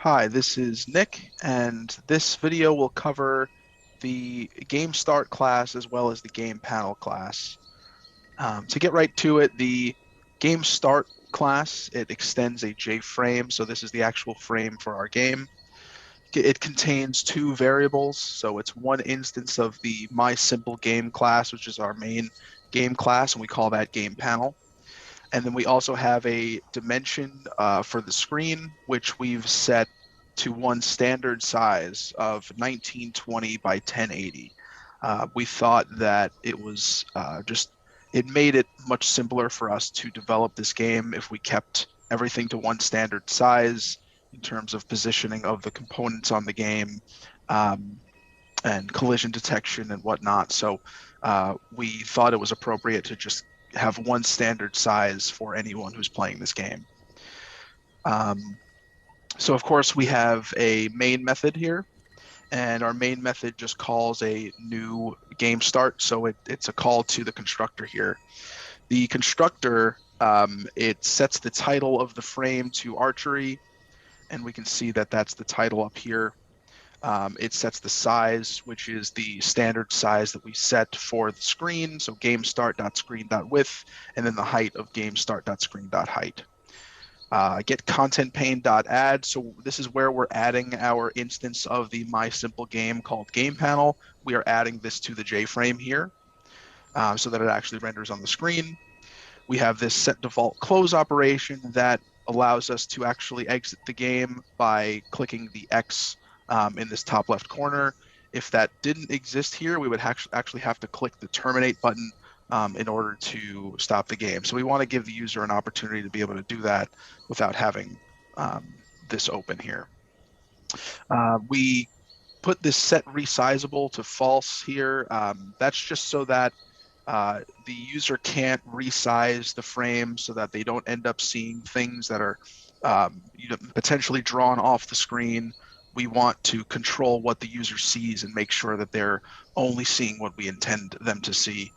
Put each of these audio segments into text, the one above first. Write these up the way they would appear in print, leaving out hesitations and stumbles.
Hi, this is Nick, and this video will cover the GameStart class as well as the GamePanel class. To get right to it, the GameStart class, it extends a JFrame, so this is the actual frame for our game. It contains two variables, so it's one instance of the MySimpleGame class, which is our main game class, and we call that GamePanel. And then we also have a dimension for the screen, which we've set to one standard size of 1920 by 1080. We thought that it was it made it much simpler for us to develop this game if we kept everything to one standard size in terms of positioning of the components on the game, um, and collision detection and whatnot. So we thought it was appropriate to just have one standard size for anyone who's playing this game. Um, so of course we have a main method here, and our main method just calls a new game start. So it's a call to the constructor here. The constructor, it sets the title of the frame to archery, and we can see that that's the title up here. It sets the size, which is the standard size that we set for the screen. So GameStart.screen.width, and then the height of GameStart.screen.height. Get content pane.add. So this is where we're adding our instance of the MySimpleGame called GamePanel. We are adding this to the JFrame here so that it actually renders on the screen. We have this set default close operation that allows us to actually exit the game by clicking the X in this top left corner. If that didn't exist here, we would actually have to click the terminate button in order to stop the game. So we want to give the user an opportunity to be able to do that without having this open here. We put this set resizable to false here. That's just so that the user can't resize the frame so that they don't end up seeing things that are potentially drawn off the screen. We want to control what the user sees and make sure that they're only seeing what we intend them to see.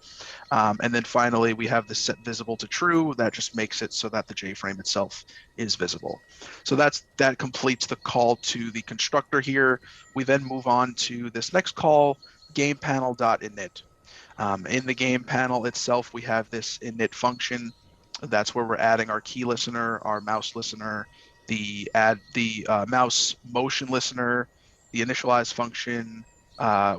And then finally, we have the set visible to true. That just makes it so that the JFrame itself is visible. So that completes the call to the constructor here. We then move on to this next call, GamePanel.init. In the game panel itself, we have this init function. That's where we're adding our key listener, our mouse listener, the mouse motion listener, the initialize function.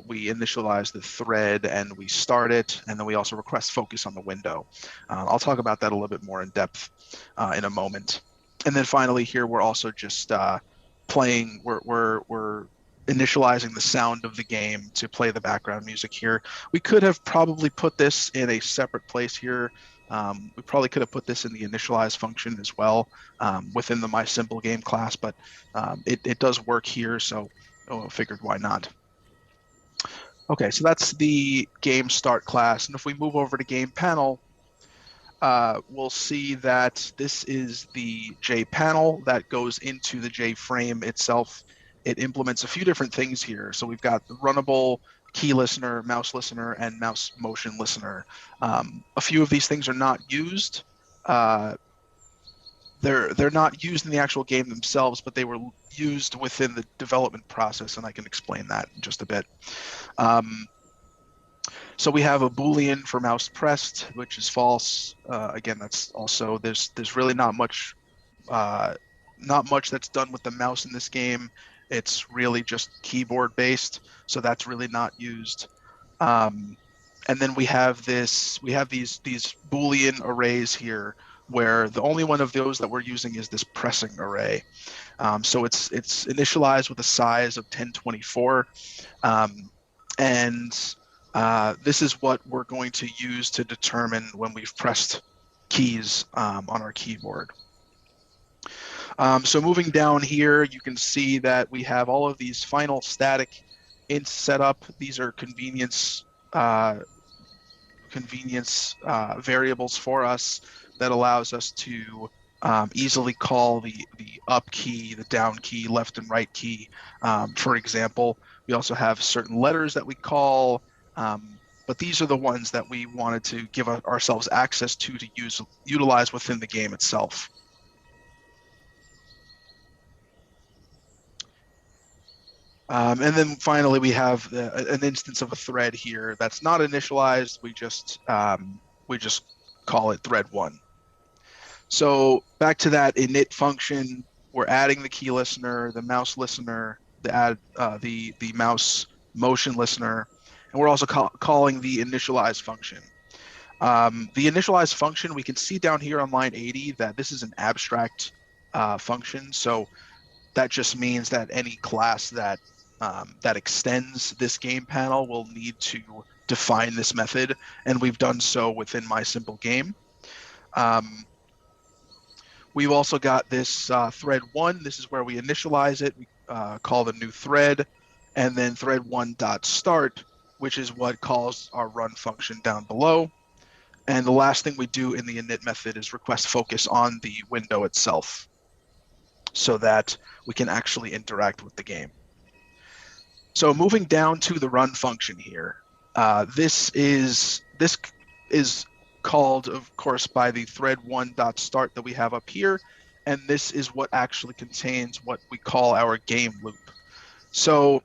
We initialize the thread and we start it, and then we also request focus on the window. I'll talk about that a little bit more in depth in a moment. And then finally here, we're also just playing, we're initializing the sound of the game to play the background music here. We could have probably put this in a separate place here. We probably could have put this in the initialize function as well within the MySimpleGame class, but it does work here, so I figured why not. Okay, so that's the game start class. And if we move over to game panel, we'll see that this is the JPanel that goes into the JFrame itself. It implements a few different things here. So we've got the runnable key listener, mouse listener, and mouse motion listener. A few of these things are not used. They're not used in the actual game themselves, but they were used within the development process, and I can explain that in just a bit. So we have a Boolean for mouse pressed, which is false. Again, that's also there's really not much that's done with the mouse in this game. It's really just keyboard based, so that's really not used. And then we have these Boolean arrays here, where the only one of those that we're using is this pressing array. So it's initialized with a size of 1024, and this is what we're going to use to determine when we've pressed keys on our keyboard. So moving down here, you can see that we have all of these final static ints set up. These are convenience variables for us that allows us to easily call the up key, the down key, left and right key. For example, we also have certain letters that we call, but these are the ones that we wanted to give ourselves access to utilize within the game itself. And then finally, we have an instance of a thread here that's not initialized. We just call it thread one. So back to that init function, we're adding the key listener, the mouse listener, the mouse motion listener, and we're also calling the initialize function. The initialize function, we can see down here on line 80 that this is an abstract function. So that just means that any class that extends this game panel will need to define this method, and we've done so within my simple game. We've also got this thread one. This is where we initialize it. We call the new thread, and then thread one dot start, which is what calls our run function down below. And the last thing we do in the init method is request focus on the window itself so that we can actually interact with the game. So moving down to the run function here, this is called, of course, by the thread one dot start that we have up here, and this is what actually contains what we call our game loop. So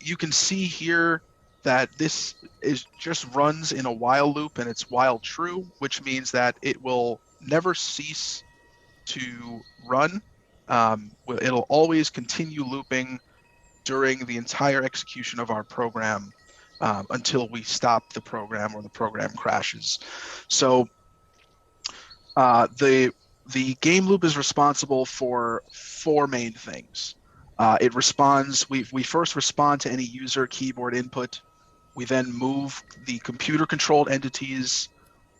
you can see here that this just runs in a while loop, and it's while true, which means that it will never cease to run. It'll always continue looping during the entire execution of our program until we stop the program or the program crashes. So the game loop is responsible for four main things. It responds, we first respond to any user keyboard input. We then move the computer controlled entities.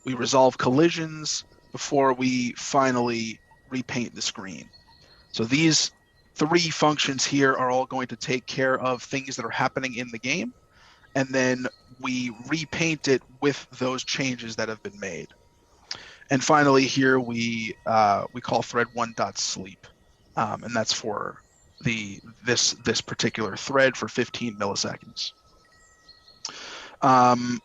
We resolve collisions before we finally repaint the screen. So these three functions here are all going to take care of things that are happening in the game, and then we repaint it with those changes that have been made. And finally, here we call thread one dot sleep, and that's for this particular thread for 15 milliseconds.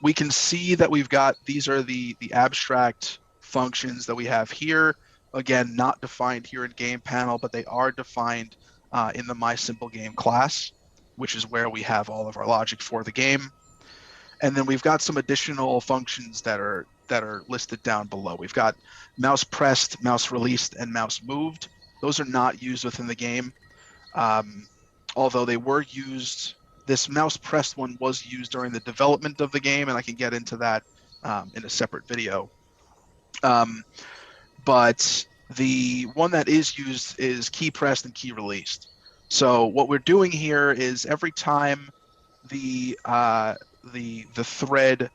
We can see that we've got, these are the abstract functions that we have here. Again, not defined here in GamePanel, but they are defined in the My Simple Game class, which is where we have all of our logic for the game. And then we've got some additional functions that are listed down below. We've got mouse pressed, mouse released, and mouse moved. Those are not used within the game, although they were used. This mouse pressed one was used during the development of the game, and I can get into that in a separate video. But the one that is used is key pressed and key released. So what we're doing here is every time the thread,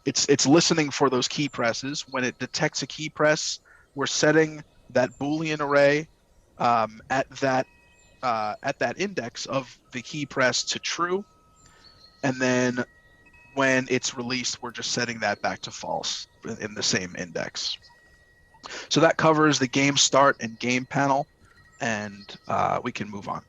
it's listening for those key presses. When it detects a key press, we're setting that Boolean array at that index of the key press to true, and then when it's released, we're just setting that back to false in the same index. So that covers the game start and game panel, and we can move on.